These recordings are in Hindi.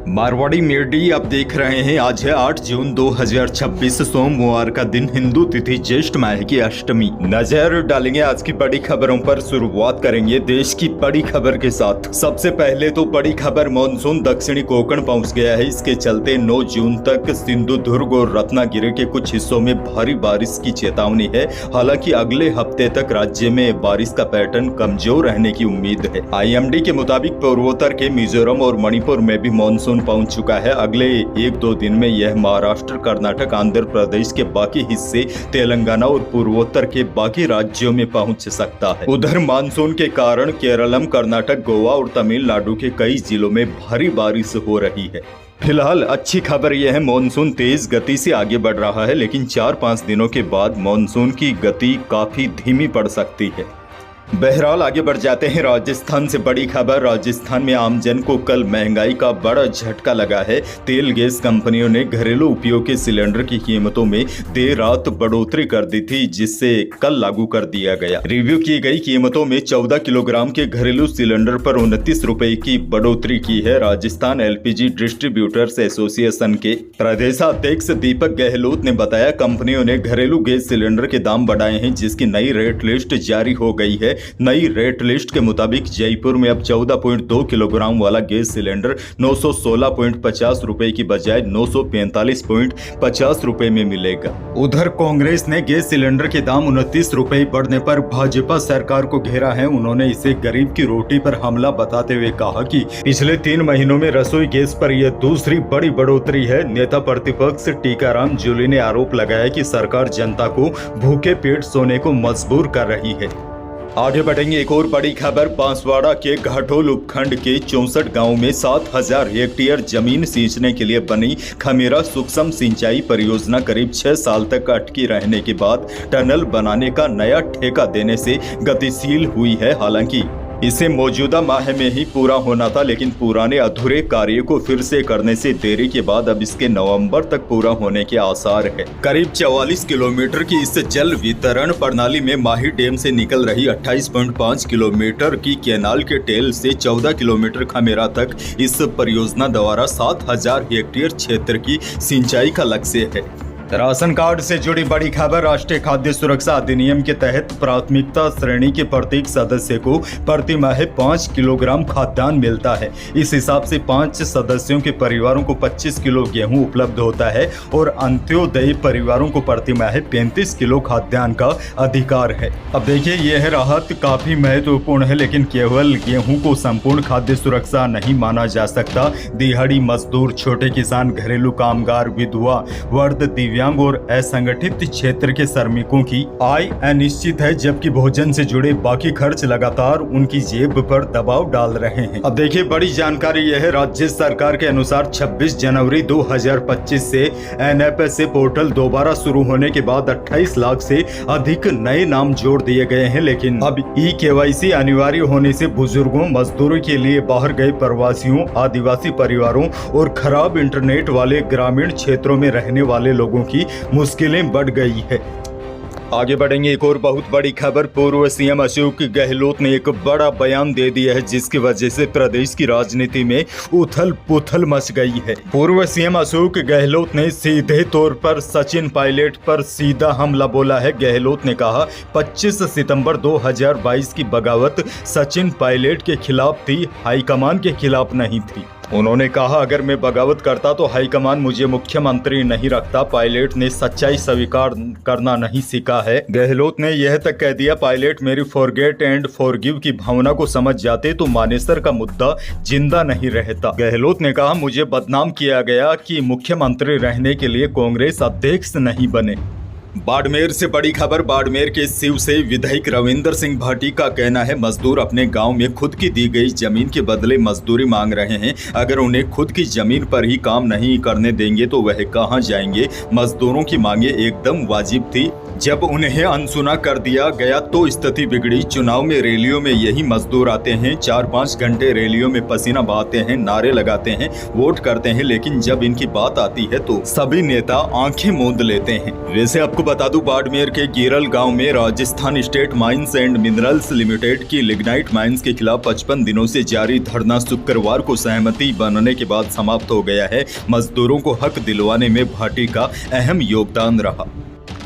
मारवाड़ी मेडी आप देख रहे हैं। आज है 8 जून 2026 सोमवार का दिन, हिंदू तिथि ज्येष्ठ माह की अष्टमी। नजर डालेंगे आज की बड़ी खबरों पर। शुरुआत करेंगे देश की बड़ी खबर के साथ। सबसे पहले तो बड़ी खबर, मानसून दक्षिणी कोंकण पहुंच गया है। इसके चलते 9 जून तक सिंधुदुर्ग और रत्नागिरी के कुछ हिस्सों में भारी बारिश की चेतावनी है। हालांकि अगले हफ्ते तक राज्य में बारिश का पैटर्न कमजोर रहने की उम्मीद है। IMD के मुताबिक पूर्वोत्तर के मिजोरम और मणिपुर में भी मानसून पहुंच चुका है। अगले 1-2 दिन में यह महाराष्ट्र, कर्नाटक, आंध्र प्रदेश के बाकी हिस्से, तेलंगाना और पूर्वोत्तर के बाकी राज्यों में पहुंच सकता है। उधर मानसून के कारण केरलम, कर्नाटक, गोवा और तमिलनाडु के कई जिलों में भारी बारिश हो रही है। फिलहाल अच्छी खबर यह है, मानसून तेज गति से आगे बढ़ रहा है, लेकिन 4-5 दिनों के बाद मानसून की गति काफी धीमी पड़ सकती है। बहरहाल आगे बढ़ जाते हैं राजस्थान से। बड़ी खबर, राजस्थान में आमजन को कल महंगाई का बड़ा झटका लगा है। तेल गैस कंपनियों ने घरेलू उपयोग के सिलेंडर की कीमतों में देर रात बढ़ोतरी कर दी थी, जिससे कल लागू कर दिया गया। रिव्यू की गई कीमतों में 14 किलोग्राम के घरेलू सिलेंडर पर 29 रुपए की बढ़ोतरी की है। राजस्थान LPG डिस्ट्रीब्यूटर्स एसोसिएशन के प्रदेशाध्यक्ष दीपक गहलोत ने बताया, कंपनियों ने घरेलू गैस सिलेंडर के दाम बढ़ाए हैं, जिसकी नई रेट लिस्ट जारी हो गई है। नई रेट लिस्ट के मुताबिक जयपुर में अब 14.2 किलोग्राम वाला गैस सिलेंडर 916.50 रुपए की बजाय 945.50 रुपए में मिलेगा। उधर कांग्रेस ने गैस सिलेंडर के दाम 29 रुपए बढ़ने पर भाजपा सरकार को घेरा है। उन्होंने इसे गरीब की रोटी पर हमला बताते हुए कहा कि पिछले 3 महीनों में रसोई गैस पर यह दूसरी बड़ी बढ़ोतरी है। नेता प्रतिपक्ष टीकाराम जूली ने आरोप लगाया कि सरकार जनता को भूखे पेट सोने को मजबूर कर रही है। आगे बढ़ेंगे, एक और बड़ी खबर, बांसवाड़ा के घाटोल उपखंड के 64 गांवों में 7000 हेक्टेयर जमीन सींचने के लिए बनी खमेरा सूक्ष्म सिंचाई परियोजना करीब 6 साल तक अटकी रहने के बाद टनल बनाने का नया ठेका देने से गतिशील हुई है। हालांकि इसे मौजूदा माह में ही पूरा होना था, लेकिन पुराने अधूरे कार्य को फिर से करने से देरी के बाद अब इसके नवंबर तक पूरा होने के आसार है। करीब 44 किलोमीटर की इस जल वितरण प्रणाली में माही डैम से निकल रही 28.5 किलोमीटर की कैनाल के टेल से 14 किलोमीटर खमेरा तक इस परियोजना द्वारा 7000 हेक्टेयर क्षेत्र की सिंचाई का लक्ष्य है। राशन कार्ड से जुड़ी बड़ी खबर, राष्ट्रीय खाद्य सुरक्षा अधिनियम के तहत प्राथमिकता श्रेणी के प्रत्येक सदस्य को प्रति माह 5 किलोग्राम खाद्यान्न मिलता है। इस हिसाब से 5 सदस्यों के परिवारों को 25 किलो गेहूं उपलब्ध होता है और अंत्योदय परिवारों को प्रति माह 35 किलो खाद्यान्न का अधिकार है। अब देखिए, यह राहत काफी महत्वपूर्ण है, लेकिन केवल गेहूं को संपूर्ण खाद्य सुरक्षा नहीं माना जा सकता। दिहाड़ी मजदूर, छोटे किसान, घरेलू कामगार, विधवा, वर्ग, दिव्यांग और असंगठित क्षेत्र के श्रमिकों की आय अनिश्चित है, जबकि भोजन से जुड़े बाकी खर्च लगातार उनकी जेब पर दबाव डाल रहे हैं। अब देखिए, बड़ी जानकारी यह है, राज्य सरकार के अनुसार 26 जनवरी 2025 से NFSA पोर्टल दोबारा शुरू होने के बाद 28 लाख से अधिक नए नाम जोड़ दिए गए हैं। लेकिन अब eKYC अनिवार्य होने से बुजुर्गों, मजदूरों के लिए बाहर गए प्रवासियों, आदिवासी परिवारों और खराब इंटरनेट वाले ग्रामीण क्षेत्रों में रहने वाले लोगों की मुश्किलें बढ़ गई है। आगे बढ़ेंगे, एक और बहुत बड़ी खबर, पूर्व CM अशोक गहलोत ने एक बड़ा बयान दे दिया है, जिसकी वजह से प्रदेश की राजनीति में उथल पुथल मच गई है। पूर्व CM अशोक गहलोत ने सीधे तौर पर सचिन पायलट पर सीधा हमला बोला है। गहलोत ने कहा, 25 सितंबर 2022 की बगावत सचिन पायलट के खिलाफ थी, हाईकमान के खिलाफ नहीं थी। उन्होंने कहा, अगर मैं बगावत करता तो हाईकमान मुझे मुख्यमंत्री नहीं रखता। पायलट ने सच्चाई स्वीकार करना नहीं सीखा है। गहलोत ने यह तक कह दिया, पायलट मेरी फॉरगेट एंड फॉरगिव की भावना को समझ जाते तो मानेसर का मुद्दा जिंदा नहीं रहता। गहलोत ने कहा, मुझे बदनाम किया गया कि मुख्यमंत्री रहने के लिए कांग्रेस अध्यक्ष नहीं बने। बाड़मेर से बड़ी खबर, बाड़मेर के शिव से विधायक रविंदर सिंह भाटी का कहना है, मजदूर अपने गांव में खुद की दी गई जमीन के बदले मजदूरी मांग रहे हैं। अगर उन्हें खुद की जमीन पर ही काम नहीं करने देंगे तो वह कहां जाएंगे। मजदूरों की मांगे एकदम वाजिब थी, जब उन्हें अनसुना कर दिया गया तो स्थिति बिगड़ी। चुनाव में रैलियों में यही मजदूर आते हैं, 4-5 घंटे रैलियों में पसीना बहाते हैं, नारे लगाते हैं, वोट करते हैं, लेकिन जब इनकी बात आती है तो सभी नेता आंखें मूंद लेते हैं। वैसे आपको बता दूं, बाड़मेर के गिरल गांव में Rajasthan state mines and minerals limited की लिग्नाइट माइंस के खिलाफ 55 दिनों से जारी धरना शुक्रवार को सहमति बनने के बाद समाप्त हो गया है। मजदूरों को हक दिलवाने में भाटी का अहम योगदान रहा।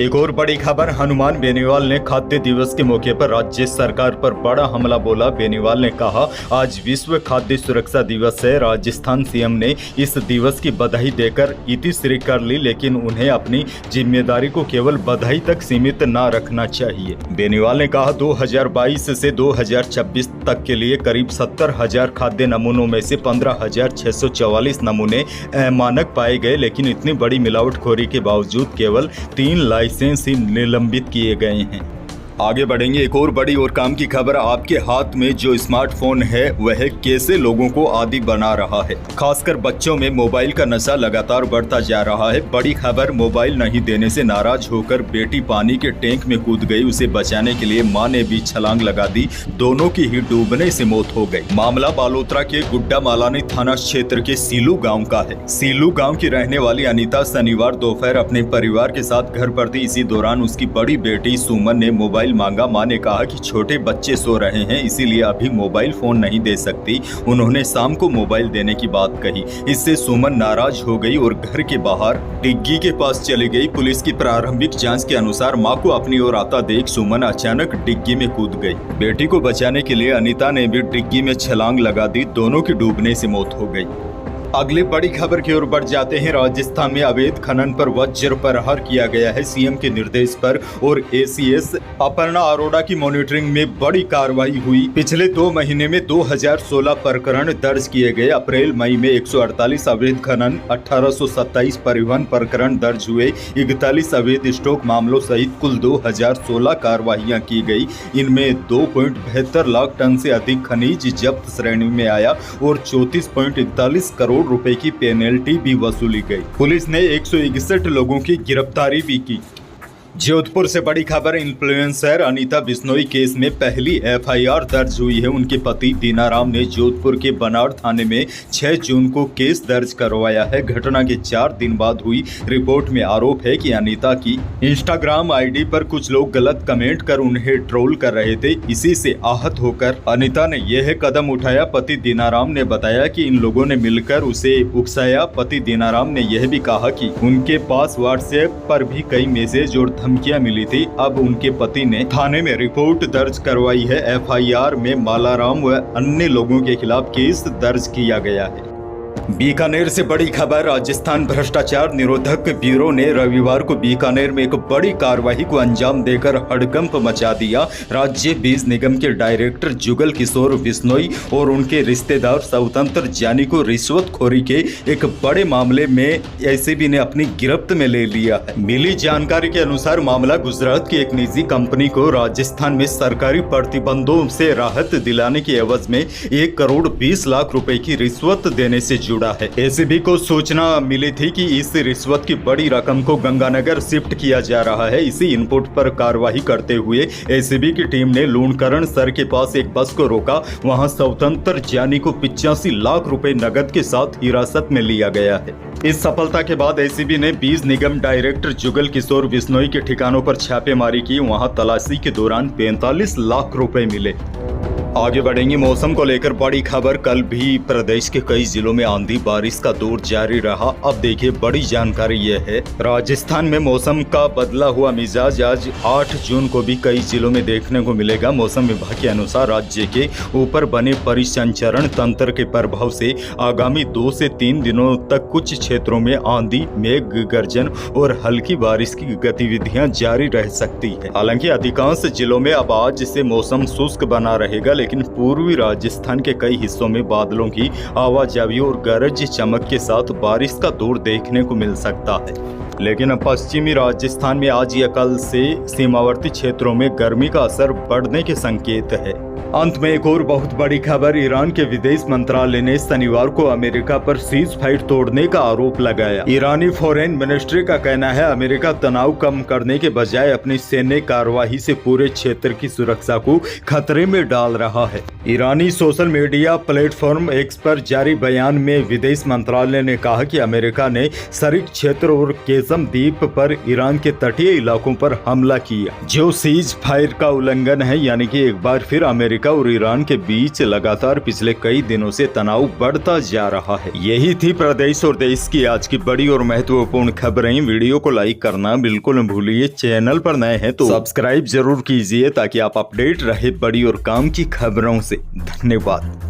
एक और बड़ी खबर, हनुमान बेनीवाल ने खाद्य दिवस के मौके पर राज्य सरकार पर बड़ा हमला बोला। बेनीवाल ने कहा, आज विश्व खाद्य सुरक्षा दिवस है। राजस्थान सीएम ने इस दिवस की बधाई देकर इतिश्री कर ली, लेकिन उन्हें अपनी जिम्मेदारी को केवल बधाई तक सीमित न रखना चाहिए। बेनीवाल ने कहा, 2022 से 2026 तक के लिए करीब 70,000 खाद्य नमूनों में से 15,644 नमूने अमानक पाए गए, लेकिन इतनी बड़ी मिलावटखोरी के बावजूद केवल 3 लाइसेंस ही निलंबित किए गए हैं। आगे बढ़ेंगे। एक और बड़ी और काम की खबर, आपके हाथ में जो स्मार्टफोन है वह कैसे लोगों को आदी बना रहा है। खासकर बच्चों में मोबाइल का नशा लगातार बढ़ता जा रहा है। बड़ी खबर, मोबाइल नहीं देने से नाराज होकर बेटी पानी के टैंक में कूद गई। उसे बचाने के लिए मां ने भी छलांग लगा दी, दोनों की ही डूबने से मौत हो गई। मामला बालोतरा के गुड्डा मालानी थाना क्षेत्र के सीलू गाँव का है। सीलू गाँव की रहने वाली अनीता शनिवार दोपहर अपने परिवार के साथ घर पर थी। इसी दौरान उसकी बड़ी बेटी सुमन ने मोबाइल मांगा। मां ने कहा कि छोटे बच्चे सो रहे हैं, इसीलिए अभी मोबाइल फोन नहीं दे सकती। उन्होंने शाम को मोबाइल देने की बात कही। इससे सुमन नाराज हो गई और घर के बाहर डिग्गी के पास चली गई। पुलिस की प्रारंभिक जांच के अनुसार मां को अपनी ओर आता देख सुमन अचानक डिग्गी में कूद गई। बेटी को बचाने के लिए अनीता ने भी डिग्गी में छलांग लगा दी, दोनों की डूबने से मौत हो गई। अगली बड़ी खबर की ओर बढ़ जाते हैं। राजस्थान में अवैध खनन पर वज्र प्रहार किया गया है। सीएम के निर्देश पर और एसीएस अपर्णा अरोड़ा की मॉनिटरिंग में बड़ी कार्रवाई हुई। पिछले 2 महीने में 2016 प्रकरण दर्ज किए गए। अप्रैल मई में 148 अवैध खनन, 1827 परिवहन प्रकरण दर्ज हुए। 41 अवैध स्टॉक मामलों सहित कुल 2016 कार्रवाइयां की गई। इनमें 2.72 लाख टन से अधिक खनिज जब्त श्रेणी में आया और 34.41 करोड़ रुपए की पेनल्टी भी वसूली गई। पुलिस ने 161 लोगों की गिरफ्तारी भी की। जोधपुर से बड़ी खबर, इन्फ्लुएंसर अनीता बिश्नोई केस में पहली एफआईआर दर्ज हुई है। उनके पति दीनाराम ने जोधपुर के बनाड़ थाने में 6 जून को केस दर्ज करवाया है। घटना के 4 दिन बाद हुई रिपोर्ट में आरोप है कि अनीता की इंस्टाग्राम आईडी पर कुछ लोग गलत कमेंट कर उन्हें ट्रोल कर रहे थे। इसी से आहत होकर अनीता ने यह कदम उठाया। पति दीनाराम ने बताया कि इन लोगों ने मिलकर उसे उकसाया। पति दीनाराम ने यह भी कहा कि उनके पास व्हाट्सएप पर भी कई मैसेज और धमकियां मिली थी। अब उनके पति ने थाने में रिपोर्ट दर्ज करवाई है। एफआईआर में मालाराम व अन्य लोगों के खिलाफ केस दर्ज किया गया है। बीकानेर से बड़ी खबर, राजस्थान भ्रष्टाचार निरोधक ब्यूरो ने रविवार को बीकानेर में एक बड़ी कार्रवाई को अंजाम देकर हड़कंप मचा दिया। राज्य बीज निगम के डायरेक्टर जुगल किशोर बिश्नोई और उनके रिश्तेदार स्वतंत्र जानी को रिश्वतखोरी के एक बड़े मामले में एसीबी ने अपनी गिरफ्त में ले लिया है। मिली जानकारी के अनुसार मामला गुजरात की एक निजी कंपनी को राजस्थान में सरकारी प्रतिबंधों से राहत दिलाने की एवज में 1 करोड़ 20 लाख रुपए की रिश्वत देने से जुड़ा है। एसीबी को सूचना मिली थी कि इस रिश्वत की बड़ी रकम को गंगानगर शिफ्ट किया जा रहा है। इसी इनपुट पर कार्रवाई करते हुए एसीबी की टीम ने लूणकरण सर के पास एक बस को रोका। वहां स्वतंत्र जानी को 85 लाख रुपए नगद के साथ हिरासत में लिया गया है। इस सफलता के बाद एसीबी ने बीज निगम डायरेक्टर जुगल किशोर बिश्नोई के ठिकानों पर छापेमारी की। वहां तलाशी के दौरान 45 लाख रुपए मिले। आगे बढ़ेंगे। मौसम को लेकर बड़ी खबर, कल भी प्रदेश के कई जिलों में आंधी बारिश का दौर जारी रहा। अब देखिए बड़ी जानकारी यह है, राजस्थान में मौसम का बदला हुआ मिजाज आज 8 जून को भी कई जिलों में देखने को मिलेगा। मौसम विभाग के अनुसार राज्य के ऊपर बने परिसंचरण तंत्र के प्रभाव से आगामी 2 से 3 दिनों तक कुछ क्षेत्रों में आंधी, मेघ गर्जन और हल्की बारिश की गतिविधियां जारी रह सकती है। हालांकि अधिकांश जिलों में अब आज से मौसम शुष्क बना रहेगा, लेकिन पूर्वी राजस्थान के कई हिस्सों में बादलों की आवाजाही और गरज चमक के साथ बारिश का दौर देखने को मिल सकता है। लेकिन पश्चिमी राजस्थान में आज या कल से सीमावर्ती क्षेत्रों में गर्मी का असर बढ़ने के संकेत है। अंत में एक और बहुत बड़ी खबर, ईरान के विदेश मंत्रालय ने शनिवार को अमेरिका पर सीज फायर तोड़ने का आरोप लगाया। ईरानी फॉरेन मिनिस्ट्री का कहना है अमेरिका तनाव कम करने के बजाय अपनी सैन्य कार्यवाही से पूरे क्षेत्र की सुरक्षा को खतरे में डाल रहा है। ईरानी सोशल मीडिया प्लेटफॉर्म एक्स पर जारी बयान में विदेश मंत्रालय ने कहा कि अमेरिका ने शरीक क्षेत्र और केसम द्वीप पर ईरान के तटीय इलाकों पर हमला किया, जो सीज फायर का उल्लंघन है। यानी कि एक बार फिर अमेरिका और ईरान के बीच लगातार पिछले कई दिनों से तनाव बढ़ता जा रहा है। यही थी प्रदेश और देश की आज की बड़ी और महत्वपूर्ण खबरें। वीडियो को लाइक करना बिल्कुल न भूलिए। चैनल पर नए हैं तो सब्सक्राइब जरूर कीजिए ताकि आप अपडेट रहे बड़ी और काम की खबरों से। धन्यवाद।